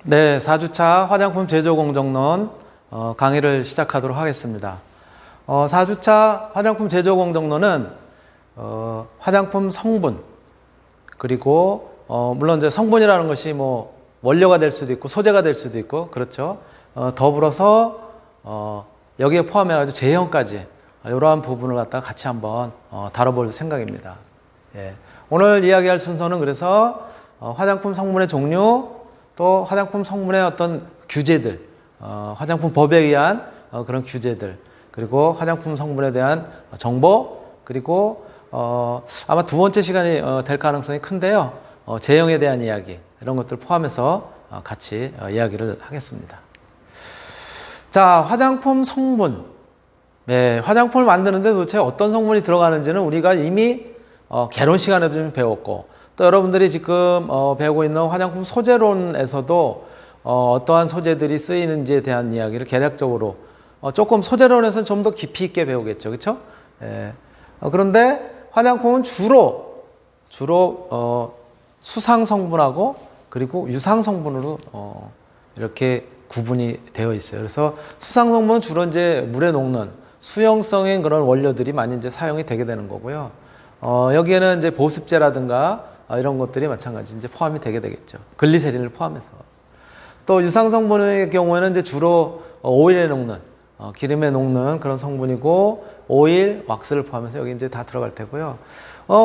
네, 4주차 화장품 제조 공정론 강의를 시작하도록 하겠습니다. 4주차 화장품 제조 공정론은 화장품 성분, 그리고 물론 이제 성분이라는 것이 뭐 원료가 될 수도 있고 소재가 될 수도 있고 그렇죠. 더불어서 여기에 포함해가지고 제형까지 이러한 부분을 갖다가 같이 한번 다뤄볼 생각입니다. 예. 오늘 이야기할 순서는 그래서 화장품 성분의 종류, 또 화장품 성분의 어떤 규제들, 화장품 법에 의한 그런 규제들, 그리고 화장품 성분에 대한 정보, 그리고 아마 두 번째 시간이 될 가능성이 큰데요. 제형에 대한 이야기, 이런 것들 포함해서 같이 이야기를 하겠습니다. 자, 화장품 성분. 네, 화장품을 만드는데 도대체 어떤 성분이 들어가는지는 우리가 이미 개론 시간에도 좀 배웠고, 또 여러분들이 지금 배우고 있는 화장품 소재론에서도 어떠한 소재들이 쓰이는지에 대한 이야기를 개략적으로 조금 소재론에서는 좀 더 깊이 있게 배우겠죠. 그렇죠? 예. 그런데 화장품은 주로 수상 성분하고 그리고 유상 성분으로 이렇게 구분이 되어 있어요. 그래서 수상 성분은 주로 이제 물에 녹는 수용성인 그런 원료들이 많이 이제 사용이 되게 되는 거고요. 여기에는 이제 보습제라든가 이런 것들이 마찬가지 이제 포함이 되게 되겠죠. 글리세린을 포함해서. 또 유상 성분의 경우에는 이제 주로 오일에 녹는, 기름에 녹는 그런 성분이고, 오일, 왁스를 포함해서 여기 이제 다 들어갈 테고요.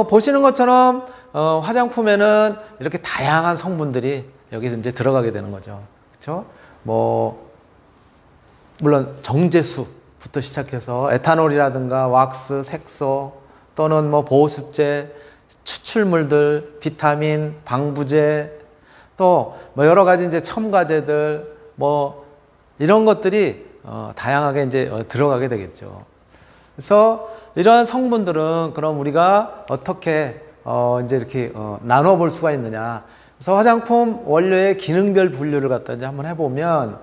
보시는 것처럼 화장품에는 이렇게 다양한 성분들이 여기 이제 들어가게 되는 거죠. 그렇죠? 뭐 물론 정제수부터 시작해서 에탄올이라든가 왁스, 색소, 또는 뭐 보습제, 추출물들, 비타민, 방부제, 또 뭐 여러 가지 이제 첨가제들, 뭐 이런 것들이 다양하게 이제 들어가게 되겠죠. 그래서 이러한 성분들은 그럼 우리가 어떻게 이제 이렇게 나눠 볼 수가 있느냐. 그래서 화장품 원료의 기능별 분류를 갖다 이제 한번 해보면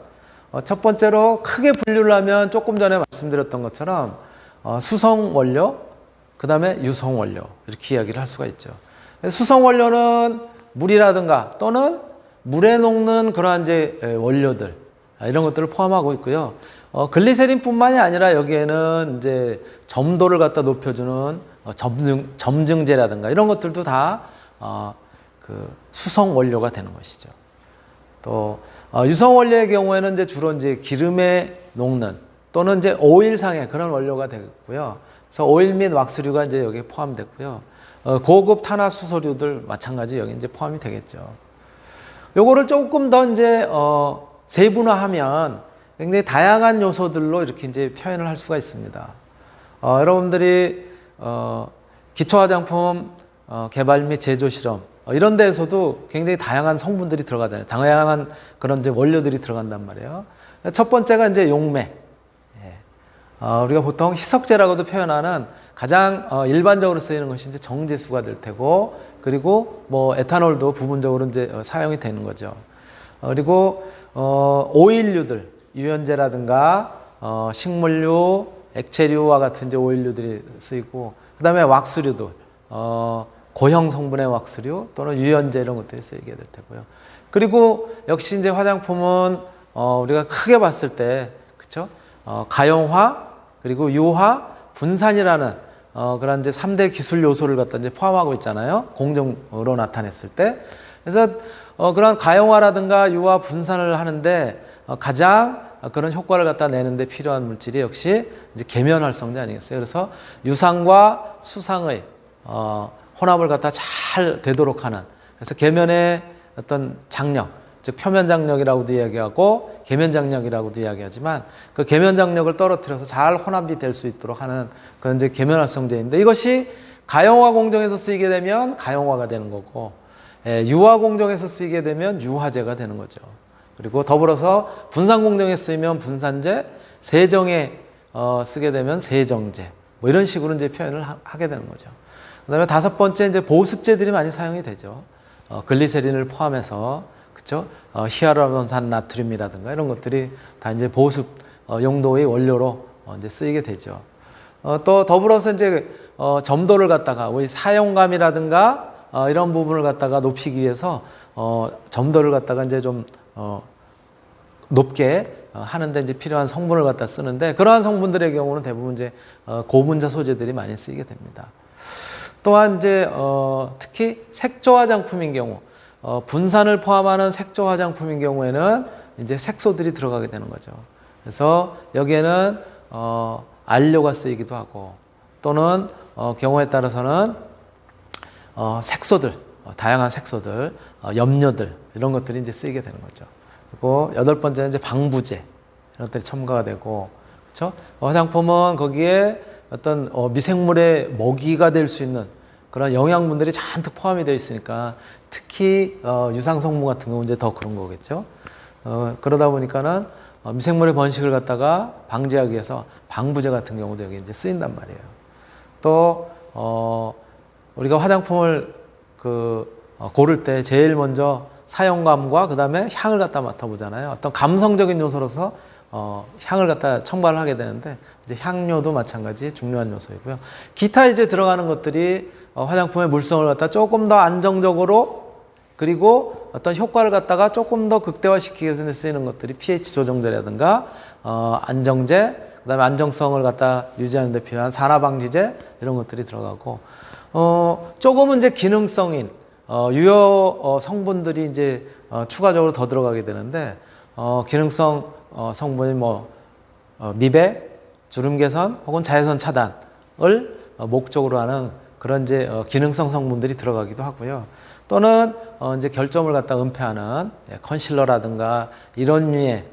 첫 번째로 크게 분류를 하면 조금 전에 말씀드렸던 것처럼 수성 원료, 그 다음에 유성 원료 이렇게 이야기를 할 수가 있죠. 수성 원료는 물이라든가 또는 물에 녹는 그러한 이제 원료들 이런 것들을 포함하고 있고요. 글리세린뿐만이 아니라 여기에는 이제 점도를 갖다 높여주는 점증제라든가 이런 것들도 다 그 수성 원료가 되는 것이죠. 또 유성 원료의 경우에는 이제 주로 이제 기름에 녹는 또는 이제 오일상의 그런 원료가 되고요. 그래서 오일 및 왁스류가 이제 여기에 포함됐고요. 고급 탄화수소류들 마찬가지 여기 이제 포함이 되겠죠. 요거를 조금 더 이제 세분화하면 굉장히 다양한 요소들로 이렇게 이제 표현을 할 수가 있습니다. 여러분들이 기초 화장품 개발 및 제조 실험 이런 데에서도 굉장히 다양한 성분들이 들어가잖아요. 다양한 그런 이제 원료들이 들어간단 말이에요. 첫 번째가 이제 용매. 우리가 보통 희석제라고도 표현하는 가장 일반적으로 쓰이는 것이 이제 정제수가 될 테고, 그리고 뭐 에탄올도 부분적으로 이제 사용이 되는 거죠. 그리고 오일류들, 유연제라든가 식물류, 액체류와 같은 이제 오일류들이 쓰이고, 그 다음에 왁스류도 고형 성분의 왁스류 또는 유연제 이런 것들이 쓰이게 될 테고요. 그리고 역시 이제 화장품은 우리가 크게 봤을 때, 그렇죠? 가용화, 그리고 유화, 분산이라는 그런 이제 3대 기술 요소를 갖다 이제 포함하고 있잖아요. 공정으로 나타냈을 때. 그래서 그런 가용화라든가 유화, 분산을 하는데 가장 그런 효과를 갖다 내는데 필요한 물질이 역시 이제 계면활성제 아니겠어요? 그래서 유상과 수상의 혼합을 갖다 잘 되도록 하는, 그래서 계면의 어떤 장력, 즉 표면 장력이라고도 이야기하고 계면 장력이라고도 이야기하지만 그 계면 장력을 떨어뜨려서 잘 혼합이 될 수 있도록 하는 그런 이제 계면활성제인데, 이것이 가용화 공정에서 쓰이게 되면 가용화가 되는 거고, 유화 공정에서 쓰이게 되면 유화제가 되는 거죠. 그리고 더불어서 분산 공정에 쓰이면 분산제, 세정에 쓰게 되면 세정제, 뭐 이런 식으로 이제 표현을 하게 되는 거죠. 그다음에 다섯 번째 이제 보습제들이 많이 사용이 되죠. 글리세린을 포함해서, 그렇죠? 히알루론산 나트륨이라든가 이런 것들이 다 이제 보습 용도의 원료로 이제 쓰이게 되죠. 또 더불어서 이제 점도를 갖다가 우리 사용감이라든가 이런 부분을 갖다가 높이기 위해서 점도를 갖다가 이제 좀 높게 하는데 이제 필요한 성분을 갖다 쓰는데, 그러한 성분들의 경우는 대부분 이제 고분자 소재들이 많이 쓰이게 됩니다. 또한 이제 특히 색조 화장품인 경우, 분산을 포함하는 색조 화장품인 경우에는 이제 색소들이 들어가게 되는 거죠. 그래서 여기에는 안료가 쓰이기도 하고, 또는 경우에 따라서는 색소들, 다양한 색소들, 염료들, 이런 것들이 이제 쓰이게 되는 거죠. 그리고 여덟 번째는 이제 방부제, 이런 것들이 첨가가 되고, 그렇죠? 화장품은 거기에 어떤 미생물의 먹이가 될 수 있는 그런 영양분들이 잔뜩 포함이 되어 있으니까, 특히 유상 성분 같은 경우는 이제 더 그런 거겠죠. 그러다 보니까는 미생물의 번식을 갖다가 방지하기 위해서 방부제 같은 경우도 여기 이제 쓰인단 말이에요. 또 우리가 화장품을 고를 때 제일 먼저 사용감과 그 다음에 향을 갖다 맡아보잖아요. 어떤 감성적인 요소로서 향을 갖다 첨가를 하게 되는데, 이제 향료도 마찬가지 중요한 요소이고요. 기타 이제 들어가는 것들이 화장품의 물성을 갖다 조금 더 안정적으로, 그리고 어떤 효과를 갖다가 조금 더 극대화시키기 위해서 쓰이는 것들이 pH 조정제라든가 안정제, 그 다음에 안정성을 갖다 유지하는 데 필요한 산화방지제, 이런 것들이 들어가고, 조금은 이제 기능성인 유효 성분들이 이제 추가적으로 더 들어가게 되는데, 기능성 성분이 미백, 주름 개선 혹은 자외선 차단을 목적으로 하는 그런 이제 기능성 성분들이 들어가기도 하고요. 또는 이제 결점을 갖다 은폐하는 컨실러라든가 이런 류의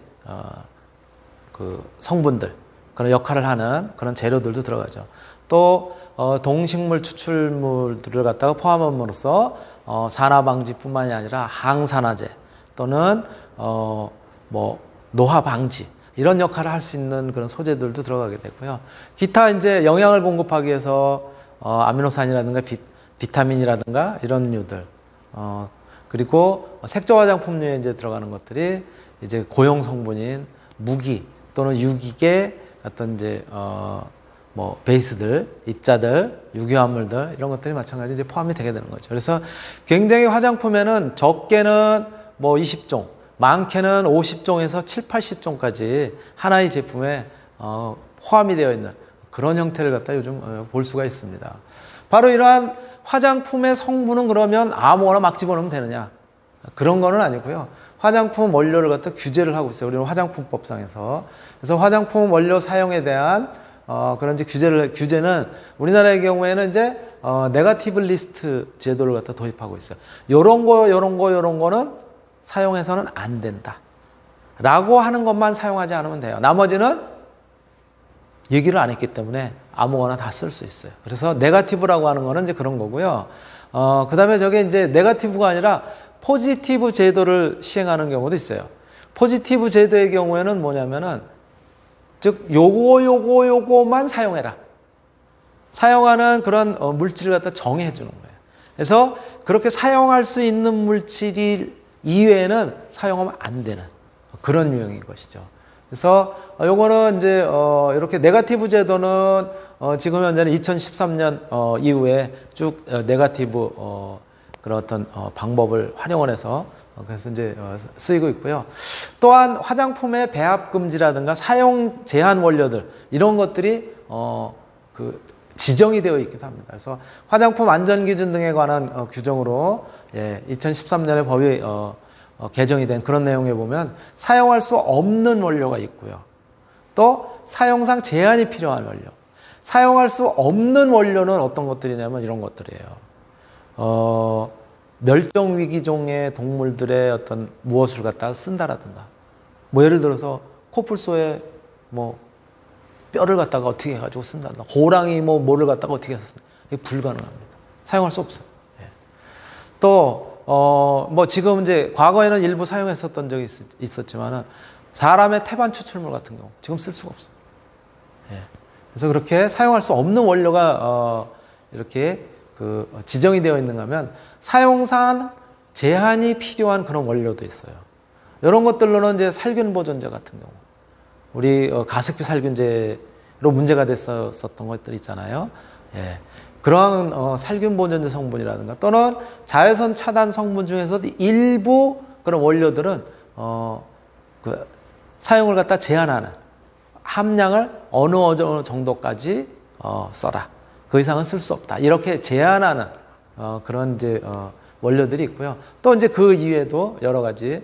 그 성분들, 그런 역할을 하는 그런 재료들도 들어가죠. 또 동식물 추출물들을 갖다가 포함함으로써 산화 방지뿐만이 아니라 항산화제 또는 노화 방지, 이런 역할을 할 수 있는 그런 소재들도 들어가게 되고요. 기타 이제 영양을 공급하기 위해서 아미노산이라든가 비타민이라든가 이런 류들, 그리고 색조 화장품류에 이제 들어가는 것들이 이제 고용 성분인 무기 또는 유기계 어떤 이제 베이스들, 입자들, 유기화합물들, 이런 것들이 마찬가지로 이제 포함이 되게 되는 거죠. 그래서 굉장히 화장품에는 적게는 20종, 많게는 50종에서 7, 80종까지 하나의 제품에 포함이 되어 있는 그런 형태를 갖다 요즘 볼 수가 있습니다. 바로 이러한 화장품의 성분은 그러면 아무거나 막 집어넣으면 되느냐? 그런 거는 아니고요. 화장품 원료를 갖다 규제를 하고 있어요. 우리는 화장품법상에서. 그래서 화장품 원료 사용에 대한 그런 이제 규제는 우리나라의 경우에는 이제 네거티브 리스트 제도를 갖다 도입하고 있어요. 요런 거는 사용해서는 안 된다. 라고 하는 것만 사용하지 않으면 돼요. 나머지는 얘기를 안 했기 때문에 아무거나 다 쓸 수 있어요. 그래서 네거티브라고 하는 거는 이제 그런 거고요. 그 다음에 저게 이제 네거티브가 아니라 포지티브 제도를 시행하는 경우도 있어요. 포지티브 제도의 경우에는 뭐냐면은, 즉, 요거만 사용해라. 사용하는 그런 물질을 갖다 정해 주는 거예요. 그래서 그렇게 사용할 수 있는 물질 이외에는 사용하면 안 되는 그런 유형인 것이죠. 그래서 요거는 이제 이렇게 네거티브 제도는 지금 현재는 2013년 이후에 쭉 네거티브 그런 어떤 방법을 활용을 해서 그래서 이제 쓰이고 있고요. 또한 화장품의 배합 금지라든가 사용 제한 원료들, 이런 것들이 지정이 되어 있기도 합니다. 그래서 화장품 안전 기준 등에 관한 규정으로 2013년에 법이 개정이 된 그런 내용에 보면 사용할 수 없는 원료가 있고요. 또 사용상 제한이 필요한 원료. 사용할 수 없는 원료는 어떤 것들이냐면 이런 것들이에요. 멸종위기종의 동물들의 어떤 무엇을 갖다가 쓴다라든가, 예를 들어서 코뿔소의 뼈를 갖다가 어떻게 해가지고 쓴다든가, 호랑이 뭐를 갖다가 어떻게 해서 쓴다. 이게 불가능합니다. 사용할 수 없어요. 또 지금 이제 과거에는 일부 사용했었던 적이 있었지만은 사람의 태반 추출물 같은 경우 지금 쓸 수가 없어요. 그래서 그렇게 사용할 수 없는 원료가 이렇게 지정이 되어 있는가 하면 사용상 제한이 필요한 그런 원료도 있어요. 이런 것들로는 이제 살균 보존제 같은 경우, 우리 가습기 살균제로 문제가 됐었던 것들 있잖아요. 그러한 살균 보존제 성분이라든가 또는 자외선 차단 성분 중에서도 일부 그런 원료들은 그 사용을 갖다 제한하는 함량을 어느 정도까지 써라. 그 이상은 쓸 수 없다. 이렇게 제한하는 그런 이제 원료들이 있고요. 또 이제 그 이외에도 여러 가지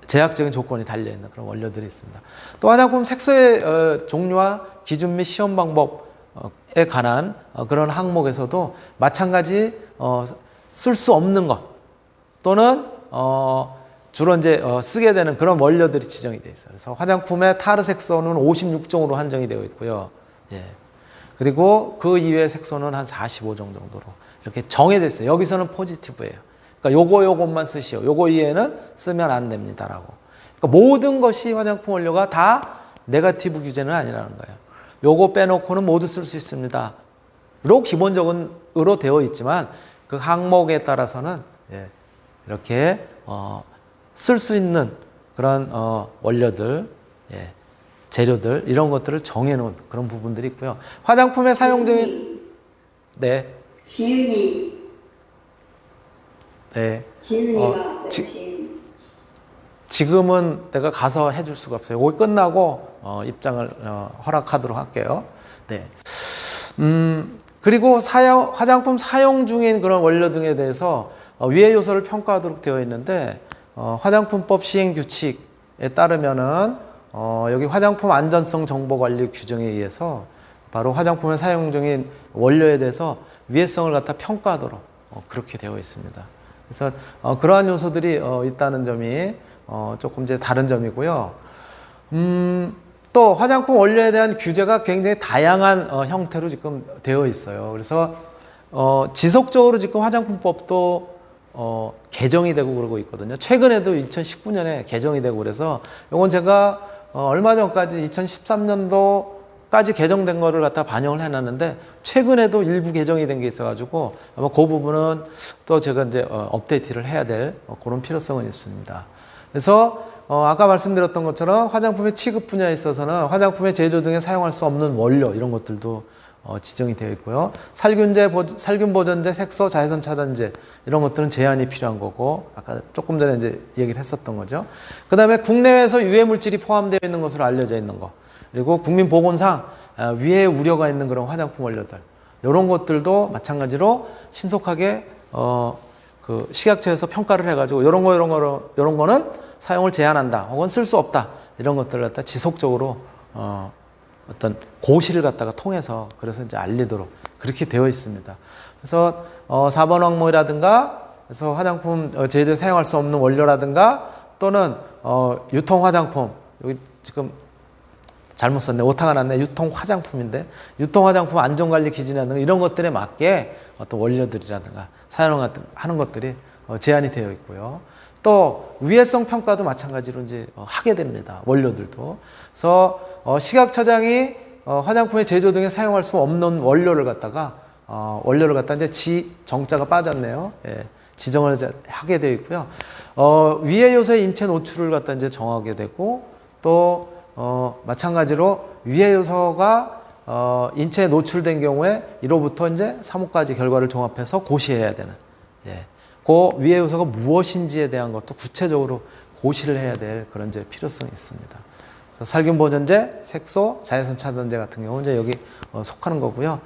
제약적인 조건이 달려 있는 그런 원료들이 있습니다. 또 화장품 색소의 종류와 기준 및 시험 방법에 관한 그런 항목에서도 마찬가지 쓸 수 없는 것 또는 주로 이제 쓰게 되는 그런 원료들이 지정이 되어 있어요. 그래서 화장품의 타르 색소는 56종으로 한정이 되어 있고요. 예. 그리고 그 이외의 색소는 한 45종 정도로 이렇게 정해져 있어요. 여기서는 포지티브예요. 그러니까 요것만 쓰시오. 요거 이외에는 쓰면 안 됩니다라고. 그러니까 모든 것이 화장품 원료가 다 네거티브 규제는 아니라는 거예요. 요거 빼놓고는 모두 쓸 수 있습니다. 로 기본적으로 되어 있지만 그 항목에 따라서는 예, 이렇게 쓸 수 있는 그런 원료들, 예, 재료들 이런 것들을 정해놓은 그런 부분들이 있고요. 화장품에 사용된 네. 지은이. 네. 지은이가 지금은 내가 가서 해줄 수가 없어요. 여기 끝나고 입장을 허락하도록 할게요. 네. 그리고 화장품 사용 중인 그런 원료 등에 대해서 위의 요소를 평가하도록 되어 있는데 화장품법 시행 규칙에 따르면은 여기 화장품 안전성 정보 관리 규정에 의해서 바로 화장품에 사용 중인 원료에 대해서 위해성을 갖다 평가하도록 그렇게 되어 있습니다. 그래서 그러한 요소들이 있다는 점이 조금 이제 다른 점이고요. 또 화장품 원료에 대한 규제가 굉장히 다양한 형태로 지금 되어 있어요. 그래서 지속적으로 지금 화장품법도 개정이 되고 그러고 있거든요. 최근에도 2019년에 개정이 되고 그래서 이건 제가 얼마 전까지 2013년도까지 개정된 거를 갖다 반영을 해놨는데 최근에도 일부 개정이 된 게 있어가지고 아마 그 부분은 또 제가 이제 업데이트를 해야 될 그런 필요성은 있습니다. 그래서 아까 말씀드렸던 것처럼 화장품의 취급 분야에 있어서는 화장품의 제조 등에 사용할 수 없는 원료 이런 것들도 지정이 되어 있고요. 살균 보존제, 색소, 자외선 차단제 이런 것들은 제한이 필요한 거고 아까 조금 전에 이제 얘기를 했었던 거죠. 그 다음에 국내외에서 유해 물질이 포함되어 있는 것으로 알려져 있는 거 그리고 국민 보건상 위해 우려가 있는 그런 화장품 원료들 이런 것들도 마찬가지로 신속하게 그 식약처에서 평가를 해가지고 이런 거는 사용을 제한한다 혹은 쓸 수 없다 이런 것들을 갖다 지속적으로 어떤 고시를 갖다가 통해서 그래서 이제 알리도록 그렇게 되어 있습니다. 그래서 4번 항목이라든가 그래서 화장품 제조에 사용할 수 없는 원료라든가 또는 유통 화장품 여기 지금 잘못 썼네. 오타가 났네. 유통 화장품인데 유통 화장품 안전관리 기준이라든가 이런 것들에 맞게 어떤 원료들이라든가 사용하는 것들이 제한이 되어 있고요. 또 위해성 평가도 마찬가지로 이제 하게 됩니다. 원료들도. 그래서 식약처장이 화장품의 제조 등에 사용할 수 없는 원료를 갖다가 이제 정자가 빠졌네요. 예, 지정을 하게 되어 있고요. 위해 요소의 인체 노출을 갖다 이제 정하게 되고 또 마찬가지로 위해 요소가 인체에 노출된 경우에 1호부터 이제 3호까지 결과를 종합해서 고시해야 되는. 예. 그 위해 요소가 무엇인지에 대한 것도 구체적으로 고시를 해야 될 그런 이제 필요성이 있습니다. 그래서 살균 보존제, 색소, 자외선 차단제 같은 경우는 이제 여기 속하는 거고요.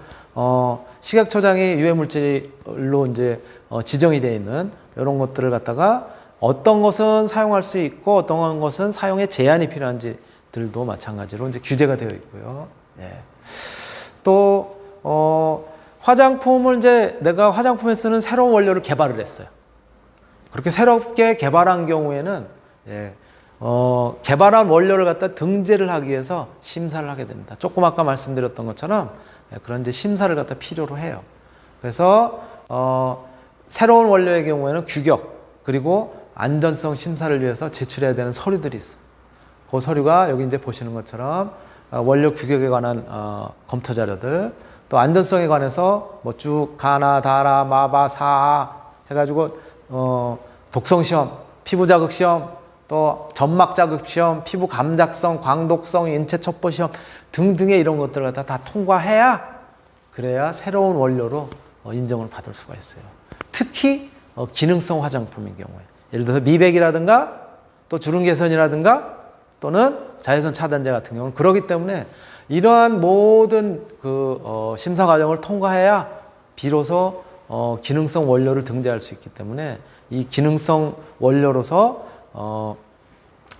식약처장이 유해 물질로 이제 지정이 되어 있는 이런 것들을 갖다가 어떤 것은 사용할 수 있고 어떤 것은 사용에 제한이 필요한지들도 마찬가지로 이제 규제가 되어 있고요. 예. 또 화장품을 이제 내가 화장품에 쓰는 새로운 원료를 개발을 했어요. 그렇게 새롭게 개발한 경우에는 예, 개발한 원료를 갖다 등재를 하기 위해서 심사를 하게 됩니다. 조금 아까 말씀드렸던 것처럼 예, 그런 이제 심사를 갖다 필요로 해요. 그래서 새로운 원료의 경우에는 규격 그리고 안전성 심사를 위해서 제출해야 되는 서류들이 있어요. 그 서류가 여기 이제 보시는 것처럼 원료 규격에 관한 검토 자료들 또 안전성에 관해서 뭐 쭉 가나 다라 마바 사아 해가지고 독성 시험, 피부 자극 시험, 또 점막 자극 시험, 피부 감작성, 광독성, 인체 첩보 시험 등등의 이런 것들을 다 통과해야 그래야 새로운 원료로 인정을 받을 수가 있어요. 특히 기능성 화장품인 경우에 예를 들어서 미백이라든가 또 주름 개선이라든가 또는 자외선 차단제 같은 경우는 그러기 때문에 이러한 모든 심사 과정을 통과해야 비로소 기능성 원료를 등재할 수 있기 때문에 이 기능성 원료로서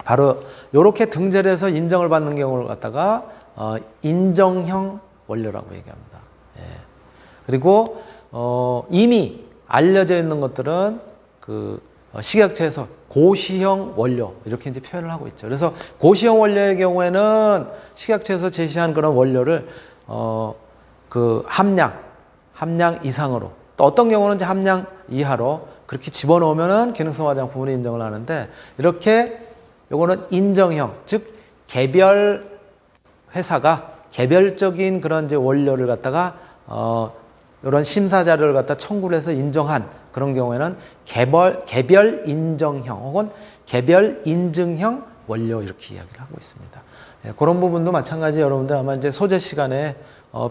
바로 이렇게 등재를 해서 인정을 받는 경우를 갖다가 인정형 원료라고 얘기합니다. 예. 그리고 이미 알려져 있는 것들은 식약처에서 고시형 원료 이렇게 이제 표현을 하고 있죠. 그래서 고시형 원료의 경우에는 식약처에서 제시한 그런 원료를 함량 이상으로, 또 어떤 경우는 이제 함량 이하로 그렇게 집어넣으면은 기능성 화장품으로 인정을 하는데, 이렇게 요거는 인정형, 즉 개별 회사가 개별적인 그런 이제 원료를 갖다가 이런 심사 자료를 갖다 청구를 해서 인정한 그런 경우에는 개별 인정형 혹은 개별 인증형 원료 이렇게 이야기를 하고 있습니다. 예, 그런 부분도 마찬가지 여러분들 아마 이제 소재 시간에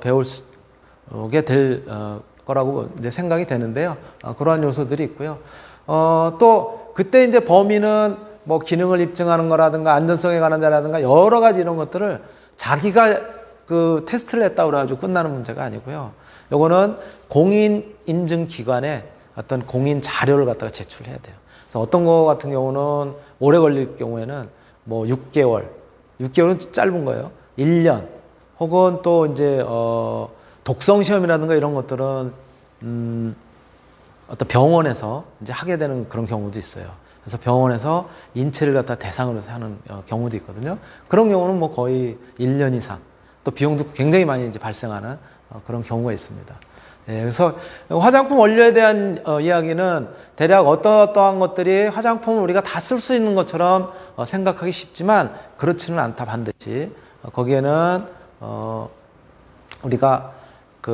배우게 될 거라고 이제 생각이 되는데요. 그러한 요소들이 있고요. 또 그때 이제 범위는 뭐 기능을 입증하는 거라든가 안전성에 관한 자라든가 여러 가지 이런 것들을 자기가 테스트를 했다고 그래가지고 끝나는 문제가 아니고요. 요거는 공인 인증 기관에 어떤 공인 자료를 갖다가 제출해야 돼요. 그래서 어떤 거 같은 경우는 오래 걸릴 경우에는 뭐 6개월은 짧은 거예요. 1년 혹은 또 이제 독성 시험이라든가 이런 것들은 어떤 병원에서 이제 하게 되는 그런 경우도 있어요. 그래서 병원에서 인체를 갖다 대상으로 해서 하는 경우도 있거든요. 그런 경우는 뭐 거의 1년 이상, 또 비용도 굉장히 많이 이제 발생하는 그런 경우가 있습니다. 예, 그래서 화장품 원료에 대한 이야기는 대략 어떠한 것들이 화장품을 우리가 다 쓸 수 있는 것처럼 생각하기 쉽지만 그렇지는 않다, 반드시. 거기에는 우리가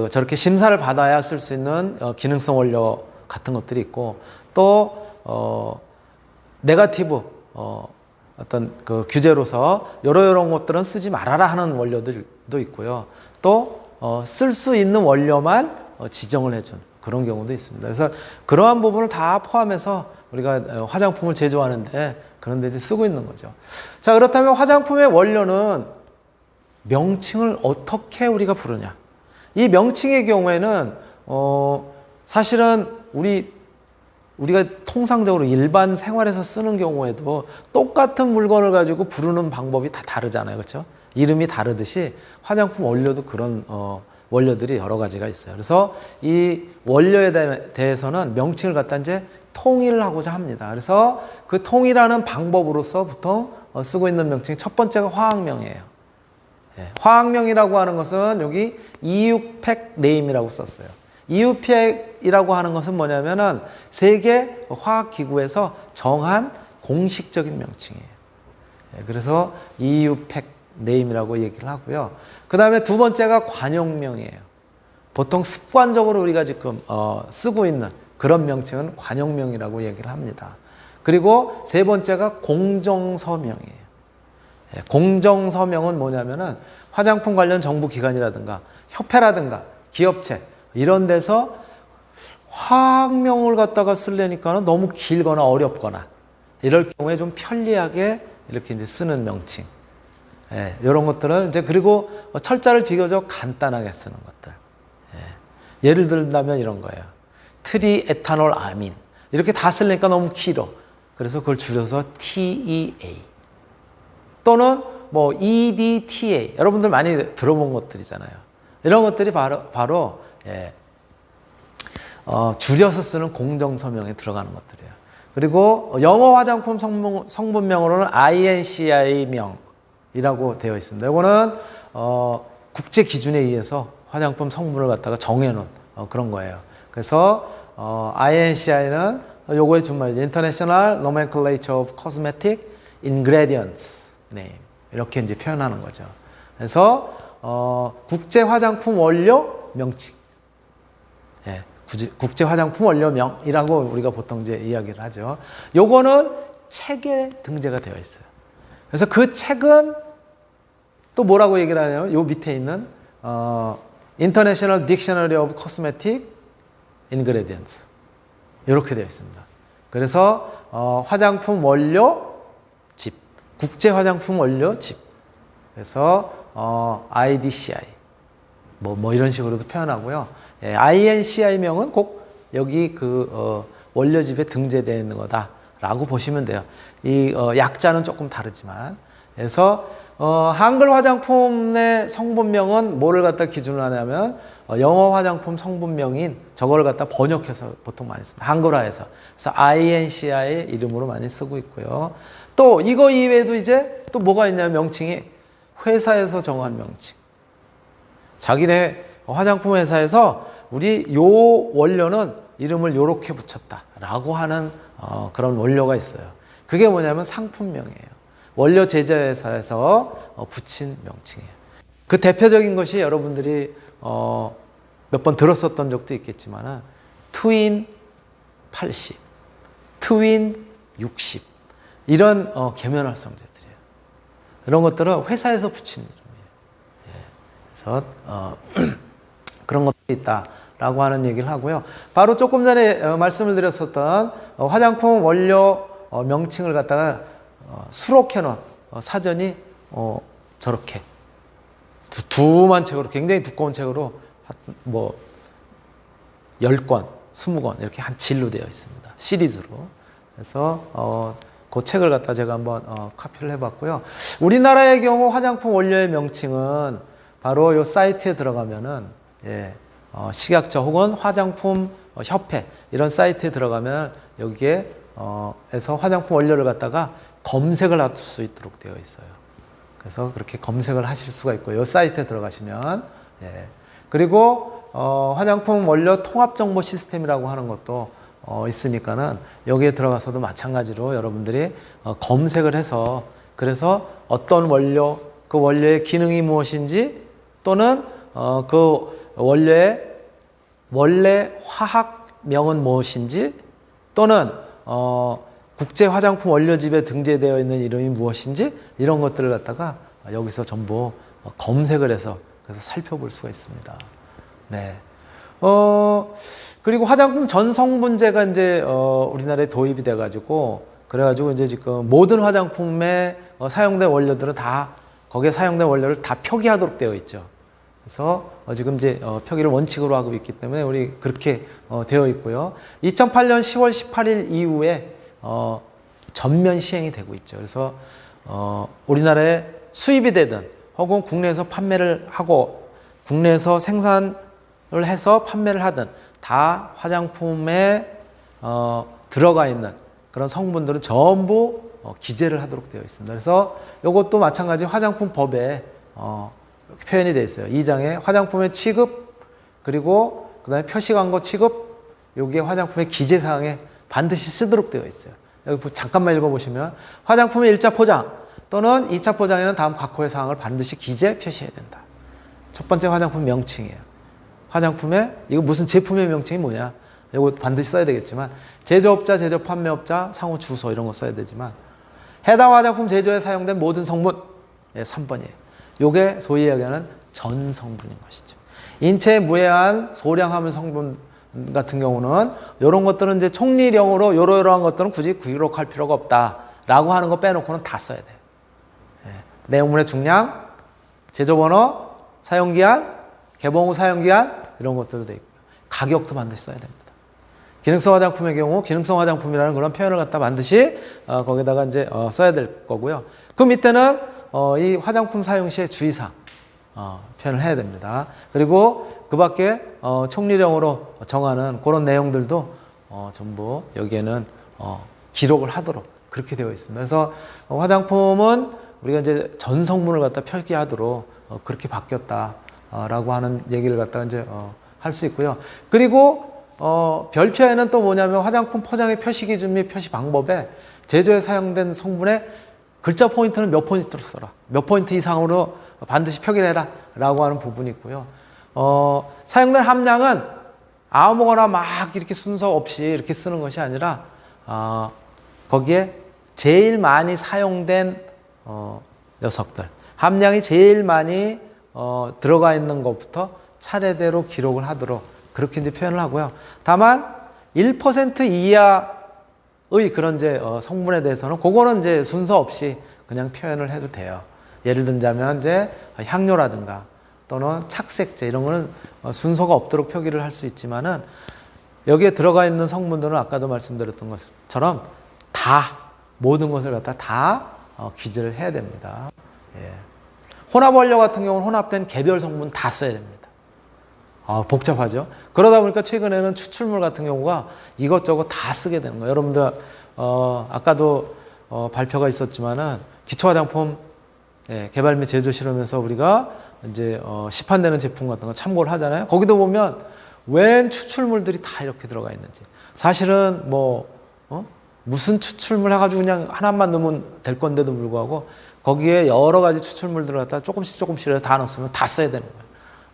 저렇게 심사를 받아야 쓸 수 있는 기능성 원료 같은 것들이 있고, 또 네거티브 어떤 규제로서 이런 것들은 쓰지 말아라 하는 원료들도 있고요. 또 쓸 수 있는 원료만 지정을 해준 그런 경우도 있습니다. 그래서 그러한 부분을 다 포함해서 우리가 화장품을 제조하는데 그런 데 쓰고 있는 거죠. 자, 그렇다면 화장품의 원료는 명칭을 어떻게 우리가 부르냐? 이 명칭의 경우에는 사실은 우리가 통상적으로 일반 생활에서 쓰는 경우에도 똑같은 물건을 가지고 부르는 방법이 다 다르잖아요. 그렇죠? 이름이 다르듯이 화장품 원료도 그런 원료들이 여러 가지가 있어요. 그래서 이 원료에 대해서는 명칭을 갖다 이제 통일을 하고자 합니다. 그래서 그 통일하는 방법으로서 보통 쓰고 있는 명칭이 첫 번째가 화학명이에요. 예, 화학명이라고 하는 것은 여기 EUPAC NAME이라고 썼어요. EUPAC이라고 하는 것은 뭐냐면은 세계 화학기구에서 정한 공식적인 명칭이에요. 예, 그래서 EUPAC NAME이라고 얘기를 하고요. 그 다음에 두 번째가 관용명이에요. 보통 습관적으로 우리가 지금 쓰고 있는 그런 명칭은 관용명이라고 얘기를 합니다. 그리고 세 번째가 공정서명이에요. 예, 공정서명은 뭐냐면은 화장품 관련 정부기관이라든가 협회라든가 기업체 이런 데서 화학명을 갖다가 쓰려니까는 너무 길거나 어렵거나 이럴 경우에 좀 편리하게 이렇게 이제 쓰는 명칭. 예, 이런 것들은 이제 그리고 철자를 비교적 간단하게 쓰는 것들. 예, 예를 들자면 이런 거예요. 트리에탄올 아민. 이렇게 다 쓰려니까 너무 길어. 그래서 그걸 줄여서 TEA. 또는 뭐 EDTA. 여러분들 많이 들어본 것들이잖아요. 이런 것들이 바로 예, 줄여서 쓰는 공정서명에 들어가는 것들이에요. 그리고 영어 화장품 성분명으로는 INCI명이라고 되어 있습니다. 이거는 국제 기준에 의해서 화장품 성분을 갖다가 정해놓은 그런 거예요. 그래서 INCI는 요거의 준말이죠. International Nomenclature of Cosmetic Ingredients Name. 이렇게 이제 표현하는 거죠. 그래서 국제 화장품 원료 명칭. 예, 국제 화장품 원료명이라고 우리가 보통 이제 이야기를 하죠. 요거는 책에 등재가 되어 있어요. 그래서 그 책은 또 뭐라고 얘기를 하냐면 요 밑에 있는 International Dictionary of Cosmetic Ingredients 이렇게 되어 있습니다. 그래서 화장품 원료 집, 국제 화장품 원료 집. 그래서 IDCI 뭐 이런 식으로도 표현하고요. 예, INCI명은 꼭 여기 원료집에 등재되어 있는 거다라고 보시면 돼요. 이 약자는 조금 다르지만. 그래서 한글 화장품의 성분명은 뭐를 갖다 기준으로 하냐면 영어 화장품 성분명인 저걸 갖다 번역해서 보통 많이 씁니다. 한글화해서. 그래서 INCI 이름으로 많이 쓰고 있고요. 또 이거 이외에도 이제 또 뭐가 있냐면 명칭이 회사에서 정한 명칭. 자기네 화장품 회사에서 우리 요 원료는 이름을 요렇게 붙였다라고 하는 그런 원료가 있어요. 그게 뭐냐면 상품명이에요. 원료 제조회사에서 붙인 명칭이에요. 그 대표적인 것이 여러분들이 몇 번 들었었던 적도 있겠지만 트윈 80, 트윈 60 이런 계면활성제들이에요. 이런 것들은 회사에서 붙인 이름이에요. 그래서 그런 것들이 있다라고 하는 얘기를 하고요. 바로 조금 전에 말씀을 드렸었던 화장품 원료 명칭을 갖다가 수록해 놓은 사전이 저렇게 두툼한 책으로 굉장히 두꺼운 책으로 뭐 10권, 20권 이렇게 한 질로 되어 있습니다. 시리즈로. 그래서 그 책을 갖다 제가 한번 카피를 해봤고요. 우리나라의 경우 화장품 원료의 명칭은 바로 이 사이트에 들어가면은 식약처 혹은 화장품 협회 이런 사이트에 들어가면 여기에 에서 화장품 원료를 갖다가 검색을 할 수 있도록 되어 있어요. 그래서 그렇게 검색을 하실 수가 있고요. 이 사이트에 들어가시면 그리고 화장품 원료 통합 정보 시스템이라고 하는 것도 있으니까는 여기에 들어가서도 마찬가지로 여러분들이 검색을 해서 그래서 어떤 원료 그 원료의 기능이 무엇인지 또는 그 원료의 원래 화학명은 무엇인지 또는 국제 화장품 원료집에 등재되어 있는 이름이 무엇인지 이런 것들을 갖다가 여기서 전부 검색을 해서 그래서 살펴볼 수가 있습니다. 네. 그리고 화장품 전 성분제가 이제 우리나라에 도입이 돼가지고 그래가지고 이제 지금 모든 화장품에 사용된 원료들은 다 거기에 사용된 원료를 다 표기하도록 되어 있죠. 그래서 지금 이제 표기를 원칙으로 하고 있기 때문에 우리 그렇게 되어 있고요. 2008년 10월 18일 이후에 전면 시행이 되고 있죠. 그래서 우리나라에 수입이 되든 혹은 국내에서 판매를 하고 국내에서 생산을 해서 판매를 하든 다 화장품에 들어가 있는 그런 성분들은 전부 기재를 하도록 되어 있습니다. 그래서 이것도 마찬가지 화장품법에 표현이 되어 있어요. 2장에 화장품의 취급 그리고 그 다음에 표시광고 취급 여기에 화장품의 기재사항에 반드시 쓰도록 되어 있어요. 여기 잠깐만 읽어보시면 화장품의 1차 포장 또는 2차 포장에는 다음 각호의 사항을 반드시 기재 표시해야 된다. 첫 번째 화장품 명칭이에요. 화장품의 이거 무슨 제품의 명칭이 뭐냐 이거 반드시 써야 되겠지만 제조업자, 제조 판매업자, 상호 주소 이런 거 써야 되지만 해당 화장품 제조에 사용된 모든 성분 3번이에요. 요게 소위 얘기하는 전 성분인 것이죠. 인체에 무해한 소량 함유 성분 같은 경우는 이런 것들은 이제 총리령으로 이러한 것들은 굳이 기록할 필요가 없다라고 하는 거 빼놓고는 다 써야 돼요. 내용물의 중량, 제조번호, 사용기한, 개봉 후 사용기한 이런 것들도 돼 있고요. 가격도 반드시 써야 됩니다. 기능성 화장품의 경우 기능성 화장품이라는 그런 표현을 갖다 반드시 거기다가 이제 써야 될 거고요. 그 밑에는 이 화장품 사용 시의 주의사항 표현을 해야 됩니다. 그리고 그 밖에 총리령으로 정하는 그런 내용들도 전부 여기에는 기록을 하도록 그렇게 되어 있습니다. 그래서 화장품은 우리가 이제 전 성분을 갖다 표기하도록 그렇게 바뀌었다라고 하는 얘기를 갖다가 이제 할 수 있고요. 그리고 별표에는 또 뭐냐면 화장품 포장의 표시 기준 및 표시 방법에 제조에 사용된 성분의 글자 포인트는 몇 포인트로 써라. 몇 포인트 이상으로 반드시 표기를 해라. 라고 하는 부분이 있고요. 사용된 함량은 아무거나 막 이렇게 순서 없이 이렇게 쓰는 것이 아니라, 거기에 제일 많이 사용된, 녀석들. 함량이 제일 많이, 들어가 있는 것부터 차례대로 기록을 하도록 그렇게 이제 표현을 하고요. 다만, 1% 이하 그런 이제 성분에 대해서는 그거는 이제 순서 없이 그냥 표현을 해도 돼요. 예를 들자면 이제 향료라든가 또는 착색제 이런 거는 순서가 없도록 표기를 할 수 있지만은 여기에 들어가 있는 성분들은 아까도 말씀드렸던 것처럼 다 모든 것을 갖다 다 기재를 해야 됩니다. 예. 혼합 원료 같은 경우는 혼합된 개별 성분 다 써야 됩니다. 복잡하죠. 그러다 보니까 최근에는 추출물 같은 경우가 이것저것 다 쓰게 되는 거예요. 여러분들 아까도 발표가 있었지만은 기초화장품 개발 및 제조 실험에서 우리가 이제 시판되는 제품 같은 거 참고를 하잖아요. 거기도 보면 웬 추출물들이 다 이렇게 들어가 있는지. 사실은 무슨 추출물 해가지고 그냥 하나만 넣으면 될 건데도 불구하고 거기에 여러 가지 추출물들을 갖다 조금씩 다 넣었으면 다 써야 되는 거예요.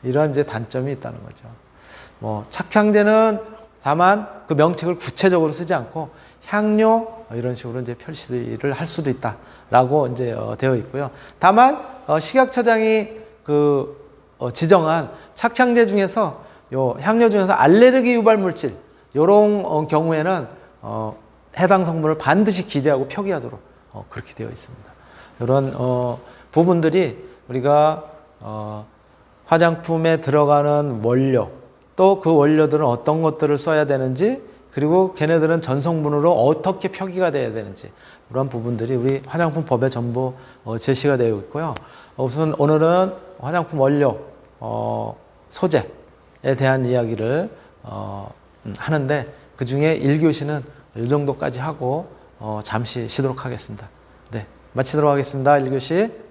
이런 이제 단점이 있다는 거죠. 착향제는 다만 그 명칭을 구체적으로 쓰지 않고 향료 이런 식으로 이제 표시를 할 수도 있다라고 이제 되어 있고요. 다만 식약처장이 지정한 착향제 중에서 요 향료 중에서 알레르기 유발 물질 요런 경우에는 해당 성분을 반드시 기재하고 표기하도록 그렇게 되어 있습니다. 이런 부분들이 우리가 화장품에 들어가는 원료 또 그 원료들은 어떤 것들을 써야 되는지 그리고 걔네들은 전성분으로 어떻게 표기가 돼야 되는지 그런 부분들이 우리 화장품법에 전부 제시가 되어 있고요. 우선 오늘은 화장품 원료 소재에 대한 이야기를 하는데 그 중에 1교시는 이 정도까지 하고 잠시 쉬도록 하겠습니다. 네, 마치도록 하겠습니다. 1교시.